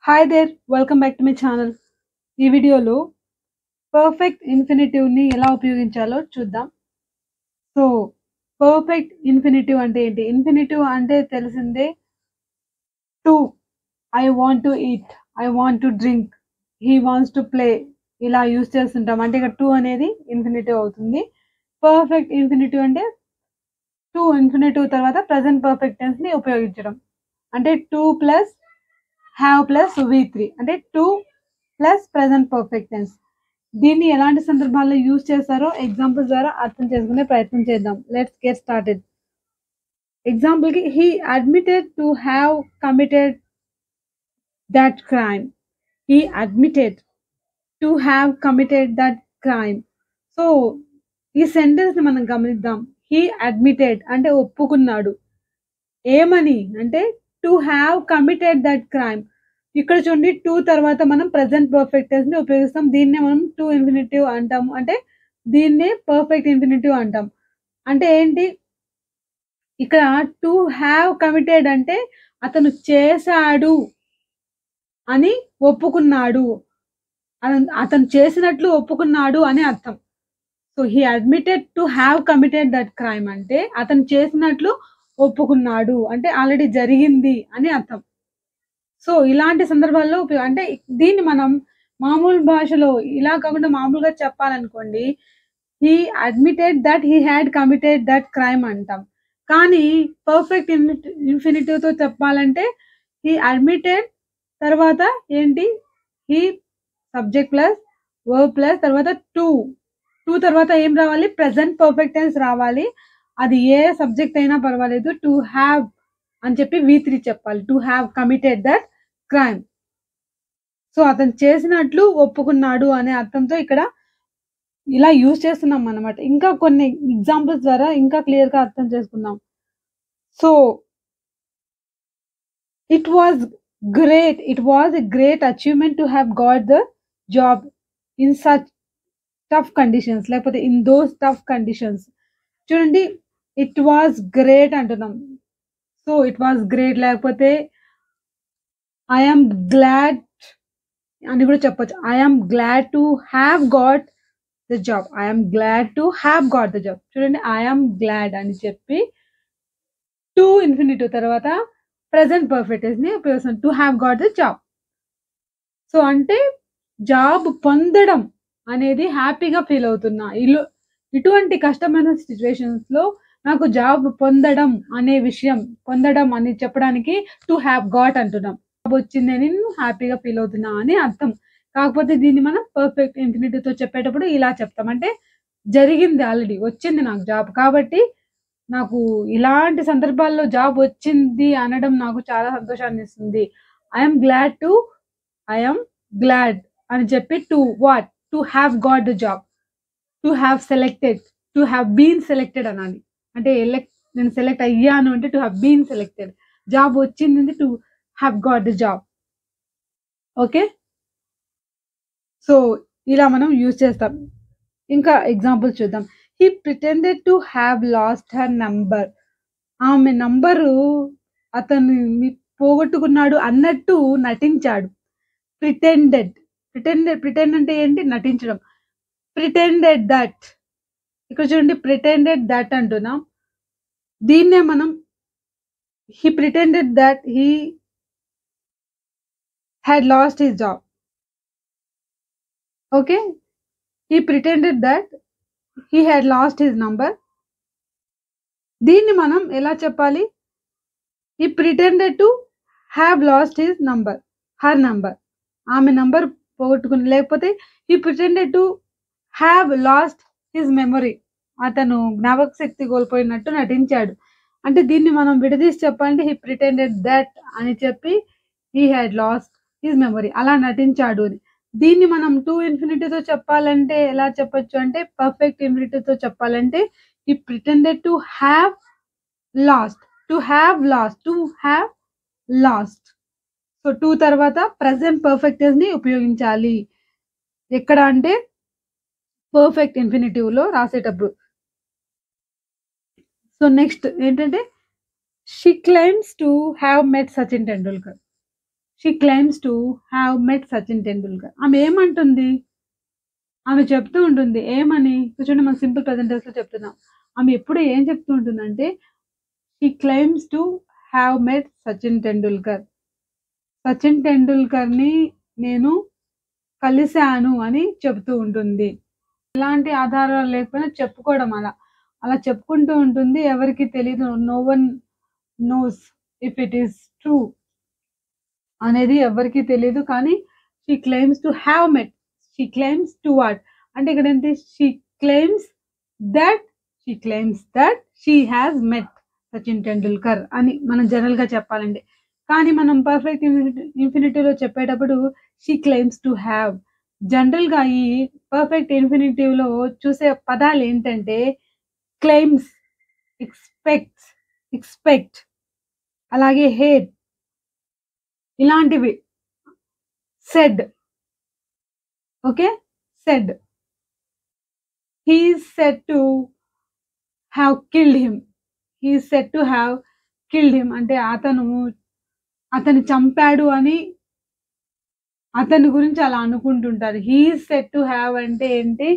Hi there! Welcome back to my channel. ఈ వీడియోలో perfect ఇన్ఫినిటివ్‌ని ఎలా ఉపయోగించాలో చూద్దాం. సో, పర్ఫెక్ట్ ఇన్ఫినిటివ్ అంటే ఏంటి? ఇన్ఫినిటివ్ అంటే తెలిసిందే. To, I want to eat, I want to drink, he wants to play ఇలా యూజ్ చేస్తుంటాం. అంటే ఇక్కడ టు అనేది ఇన్ఫినిటివ్ అవుతుంది. పర్ఫెక్ట్ ఇన్ఫినిటివ్ అంటే టు ఇన్ఫినిటివ్ తర్వాత ప్రెజెంట్ పర్ఫెక్ట్ టెన్స్‌ని ఉపయోగించడం. అంటే టు ప్లస్ హ్యావ్ ప్లస్ వి3 అంటే to plus present perfect tense. దీన్ని ఎలాంటి సందర్భాల్లో యూజ్ చేస్తారో ఎగ్జాంపుల్స్ ద్వారా అర్థం చేసుకునే ప్రయత్నం చేద్దాం. Let's get started. ఎగ్జాంపుల్‌కి he admitted to have committed that crime. He admitted to have committed that crime. So, ఈ సెంటెన్స్‌ని మనం గమనిద్దాం. హి అడ్మిటెడ్ అంటే ఒప్పుకున్నాడు. ఏమని? అంటే to have committed that crime. ఇక్కడ చూడండి టు తర్వాత మనం ప్రెజెంట్ పర్ఫెక్ట్ టెన్స్‌ని ఉపయోగిస్తాం. దీన్నే మనం టు ఇన్ఫినిటివ్ అంటాము. అంటే దీన్నే పర్ఫెక్ట్ ఇన్ఫినిటివ్ అంటాం. అంటే ఏంటి? ఇక్కడ టు హ్యావ్ కమిటెడ్ అంటే అతను చేశాడు అని ఒప్పుకున్నాడు. అతను చేసినట్లు ఒప్పుకున్నాడు అని అర్థం. So, he admitted to have committed that crime అంటే అతను చేసినట్లు ఒప్పుకున్నాడు. అంటే ఆల్రెడీ జరిగింది అని అర్థం. సో, ఇలాంటి సందర్భాల్లో అంటే దీన్ని మనం మామూలు భాషలో ఇలా కాకుండా మామూలుగా చెప్పాలనుకోండి. He admitted that he had committed that crime అంటాం. కానీ పర్ఫెక్ట్ ఇన్ఫినిటివ్‌తో చెప్పాలంటే హి అడ్మిటెడ్ తర్వాత ఏంటి? He subject plus verb plus తర్వాత టు. టు తర్వాత ఏం రావాలి? ప్రెజెంట్ పర్ఫెక్ట్ టెన్స్ రావాలి. అది ఏ సబ్జెక్ట్ అయినా పర్వాలేదు. టు హావ్ అని చెప్పి వి3 చెప్పాలి. To have committed that crime. So, అతను చేసినట్లు ఒప్పుకున్నాడు అనే అర్థంతో ఇక్కడ ఇలా యూజ్ చేస్తున్నాం అన్నమాట. ఇంకా కొన్ని ఎగ్జాంపుల్స్ ద్వారా ఇంకా క్లియర్‌గా అర్థం చేసుకుందాం. So, it was it was a great achievement to have got the job in such tough conditions లేకపోతే ఇన్ దోస్ టఫ్ కండిషన్స్. చూడండి ఇట్ వాస్ గ్రేట్ అంటున్నాం. సో, ఇట్ వాస్ గ్రేట్ లేకపోతే ఐ యామ్ గ్లాడ్ అని కూడా చెప్పొచ్చు. I am glad to have got the job. I am glad to have got the job. చూడండి I am glad అని చెప్పి to infinitive తర్వాత present perfect టెన్స్‌ని ఉపయోగిస్తాం. To have got the job. So, అంటే job పొందడం అనేది హ్యాపీగా ఫీల్ అవుతున్నా. ఇటువంటి కష్టమైన సిట్యుయేషన్స్‌లో నాకు జాబ్ పొందడం అనే విషయం పొందడం అని చెప్పడానికి టు హావ్ గాట్ అంటున్నాం. జాబ్ వచ్చిందని నేను హ్యాపీగా ఫీల్ అవుతున్నా అని అర్థం. కాకపోతే దీన్ని మనం పర్ఫెక్ట్ ఇన్ఫినిటివ్‌తో చెప్పేటప్పుడు ఇలా చెప్తాం. అంటే జరిగింది ఆల్రెడీ వచ్చింది నాకు జాబ్. కాబట్టి నాకు ఇలాంటి సందర్భాల్లో జాబ్ వచ్చింది అనడం నాకు చాలా సంతోషాన్నిస్తుంది. I am glad to I am glad అని చెప్పి to what? To have got the job. To have selected. To have been selected అనాలి. అంటే నేను సెలెక్ట్ అయ్యాను అంటే to have been selected. Job వచ్చిందంటే to have got the job. Okay. So, ఇలా మనం యూజ్ చేస్తాం. ఇంకా ఎగ్జాంపుల్ చూద్దాం. He pretended to have lost her number. ఆమె నంబరు అతను పోగొట్టుకున్నాడు అన్నట్టు నటించాడు. ప్రిటెండెడ్. ప్రిటెండ్ అంటే ఏంటి? నటించడం. Pretended that. ఇక్కడ చూడండి ప్రిటెండెడ్ దట్ అంటున్నాం. దీన్నే మనం he pretended that he had lost his job. Okay. He pretended that he had lost his number. దీన్ని మనం ఎలా చెప్పాలి? He pretended to have lost his number. Her number. ఆమె నంబర్ పోగొట్టుకుని లేకపోతే he pretended to have lost his memory. అతను జ్ఞాపక శక్తి కోల్పోయినట్టు నటించాడు. అంటే దీన్ని మనం విడదీసి చెప్పాలంటే హి ప్రిటెండెడ్ దట్ అని చెప్పి he had lost his memory అలా నటించాడు అని. దీన్ని మనం టు ఇన్ఫినిటీతో చెప్పాలంటే ఎలా చెప్పొచ్చు అంటే పర్ఫెక్ట్ ఇన్ఫినిటీతో చెప్పాలంటే he pretended to have lost. To have lost. To have lost. So, to తర్వాత ప్రెజెంట్ పర్ఫెక్ట్ టెన్స్‌ని ఉపయోగించాలి. ఎక్కడ అంటే పర్ఫెక్ట్ ఇన్ఫినిటివ్‌లో రాసేటప్పుడు. సో, నెక్స్ట్ ఏంటంటే she claims to have met Sachin Tendulkar. She claims to have met Sachin Tendulkar. ఆమె ఏమంటుంది? ఆమె చెప్తూ ఉంటుంది. ఏమని? చూడండి మనం సింపుల్ ప్రెజెంట్ టెన్స్‌లో చెప్తున్నాం. ఆమె ఎప్పుడు ఏం చెప్తూ ఉంటుందంటే, she claims to have met Sachin Tendulkar. Sachin టెండూల్కర్‌ని నేను కలిసాను అని చెప్తూ ఉంటుంది. ఎలాంటి ఆధారాలు లేకపోయినా చెప్పుకోవడం అలా. అలా చెప్పుకుంటూ ఉంటుంది. ఎవరికీ తెలీదు. No one knows if it is true అనేది ఎవ్వరికీ తెలీదు. కానీ she claims to have met. She claims to what? అంటే ఇక్కడేంటి? She claims that she has met Sachin Tendulkar అని మనం జనరల్‌గా చెప్పాలండి. కానీ మనం పర్ఫెక్ట్ ఇన్ఫినిటివ్‌లో చెప్పేటప్పుడు షీ క్లెయిమ్స్ టు హ్యావ్. జనరల్‌గా ఈ పర్ఫెక్ట్ ఇన్ఫినిటివ్‌లో చూసే పదాలేంటంటే క్లెయిమ్స్, ఎక్స్‌పెక్ట్ అలాగే హేట్ ఇలాంటివి. Said. Okay. Said. He is said to have killed him. He is said to have killed him అంటే అతను చంపాడు అని అతని గురించి అలా అనుకుంటుంటారు. He is said to have అంటే ఏంటి?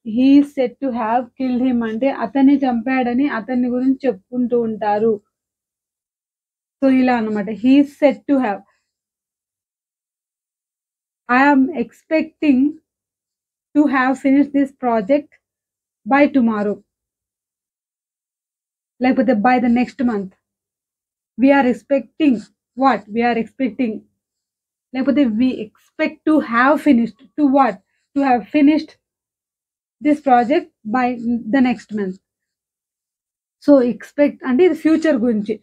He is said to have killed him అంటే అతన్ని చంపాడని అతని గురించి చెప్పుకుంటూ ఉంటారు. సో, ఇలా అన్నమాట. He is said to have. I am expecting to have finished this project by tomorrow. లేకపోతే by the next month. We are expecting what? We are expecting లేకపోతే we expect to have finished. To what? To have finished this project by the next month. So, expect అంటే ఇది future గురించి.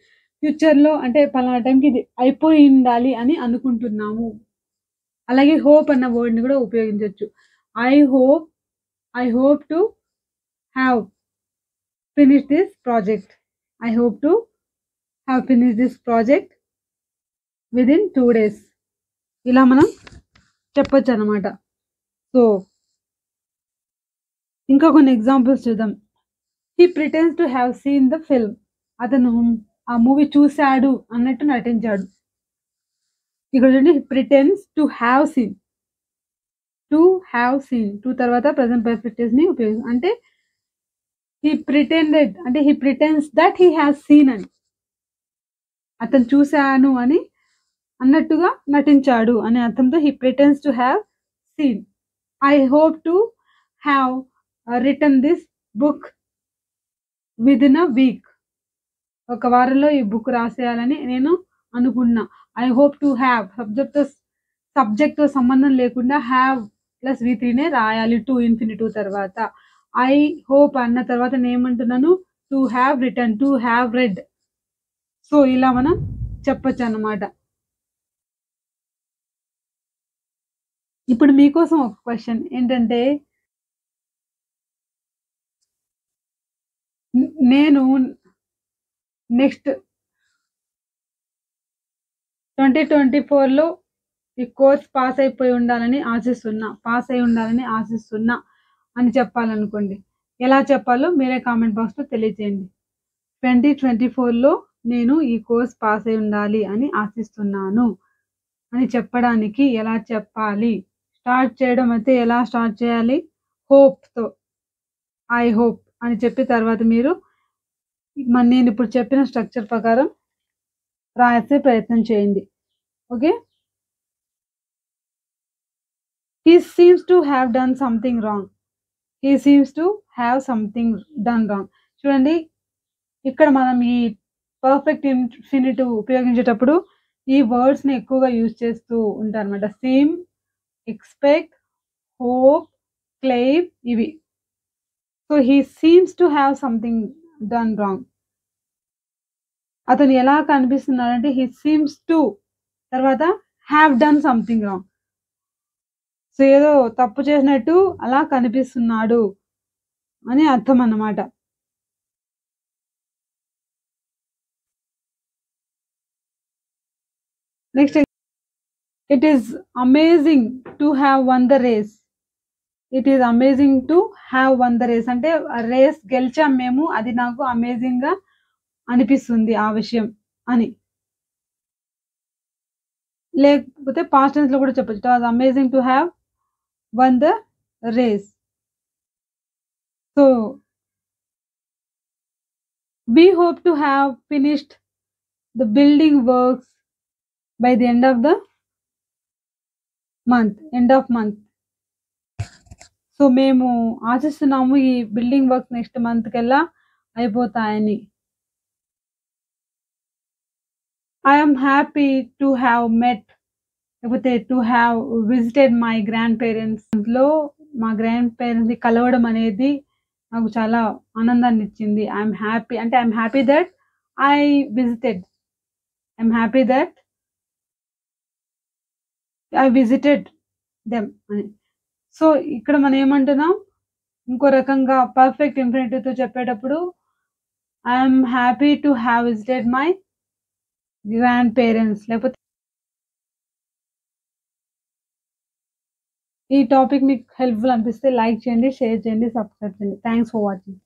ఫ్యూచర్‌లో అంటే పలానా టైంకి ఇది అయిపోయి ఉండాలి అని అనుకుంటున్నాము. అలాగే హోప్ అన్న వర్డ్‌ని కూడా ఉపయోగించొచ్చు. I hope to have finished this project. I hope to have finished this project within 2 days. ఇలా మనం చెప్పొచ్చనమాట. సో, ఇంకా కొన్ని ఎగ్జాంపుల్స్ చూద్దాం. He pretends to have seen the film. అతను ఆ మూవీ చూసాడు అన్నట్టు నటించాడు. ఇక్కడ చూడండి pretends to have seen. To తర్వాత ప్రెజెంట్ పర్ఫెక్ట్ టెన్స్‌ని అంటే హి ప్రిటెండెడ్ అంటే he pretends that he has seen అని. అతను చూసాను అని అన్నట్టుగా నటించాడు అనే అర్థంతో he pretends to have seen. I hope to have written this book within a week. ఒక వారంలో ఈ బుక్ రాసేయాలని నేను అనుకున్నా. ఐ హోప్ టు హావ్ సబ్జెక్ట్‌తో సంబంధం లేకుండా హావ్ ప్లస్ V3నే రాయాలి టు ఇన్ఫినిటివ్ తర్వాత. ఐ హోప్ అన్న తర్వాత నేనేమంటున్నాను? To have written, to have read. So, ఇలా మనం చెప్పొచ్చన్నమాట. ఇప్పుడు మీకోసం ఒక క్వెషన్ ఏంటంటే నేను నెక్స్ట్ 2024లో ఈ కోర్స్ పాస్ అయి ఉండాలని ఆశిస్తున్నా అని చెప్పాలనుకోండి. ఎలా చెప్పాలో మీరే కామెంట్ బాక్స్‌లో తెలియజేయండి. 2024లో నేను ఈ కోర్స్ పాస్ అయి ఉండాలి అని ఆశిస్తున్నాను అని చెప్పడానికి ఎలా చెప్పాలి? స్టార్ట్ చేయడం అయితే ఎలా స్టార్ట్ చేయాలి? హోప్‌తో. ఐ హోప్ అని చెప్పి తర్వాత మీరు నేనిప్పుడు చెప్పిన స్ట్రక్చర్ ప్రకారం రాసే ప్రయత్నం చేయండి. Okay. He seems to have done something wrong. He seems to have something done wrong. చూడండి ఇక్కడ మనం ఈ పర్ఫెక్ట్ ఇన్ఫినిటివ్ ఉపయోగించేటప్పుడు ఈ వర్డ్స్‌ని ఎక్కువగా యూజ్ చేస్తూ ఉంటారన్నమాట. సీమ్, ఎక్స్‌పెక్ట్, హోప్, క్లెయిమ్ ఇవి. So, he seems to have something done wrong. అతను ఎలా కనిపిస్తున్నాడంటే హి సీమ్స్ టు తర్వాత have done something wrong. So, ఏదో తప్పు చేసినట్టు అలా కనిపిస్తున్నాడు అని అర్థం అన్నమాట. Next it is amazing to have won the race. It is amazing to have won the race అంటే రేస్ గెలిచాం మేము. అది నాకు అమేజింగ్‌గా అనిపిస్తుంది ఆ విషయం అని. లేకపోతే పాస్ట్ టెన్స్‌లో కూడా చెప్పొచ్చు. It was amazing to have won the race. So, we hope to have finished the building works by the end of the end of month. So, మేము ఆశిస్తున్నాము ఈ బిల్డింగ్ వర్క్స్ నెక్స్ట్ మంత్‌కల్లా అయిపోతాయని. I am happy to have met లేకపోతే to have visited my grand పేరెంట్స్‌లో మా grand పేరెంట్స్‌ని కలవడం అనేది నాకు చాలా ఆనందాన్నిచ్చింది. I am happy that I visited. I am happy that I visited them అని. సో, ఇక్కడ మనం ఏమంటున్నాం? ఇంకో రకంగా పర్ఫెక్ట్ ఇన్ఫినిటివ్‌తో చెప్పేటప్పుడు I am happy to have visited my grand parents లేకపోతే ఈ టాపిక్ మీకు హెల్ప్‌ఫుల్ అనిపిస్తే లైక్ చేయండి, షేర్ చేయండి, సబ్స్క్రైబ్ చేయండి. Thanks for watching.